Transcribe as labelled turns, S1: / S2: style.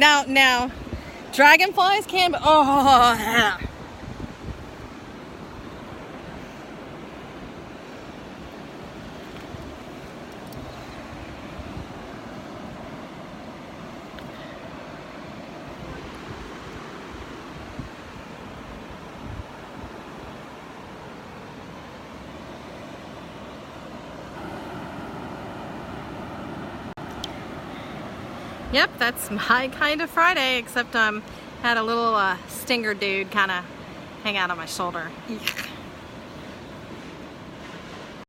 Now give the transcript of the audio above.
S1: Now, dragonflies can, oh, yeah. Yep, that's my kind of Friday, except had a little stinger dude kind of hang out on my shoulder. Eek.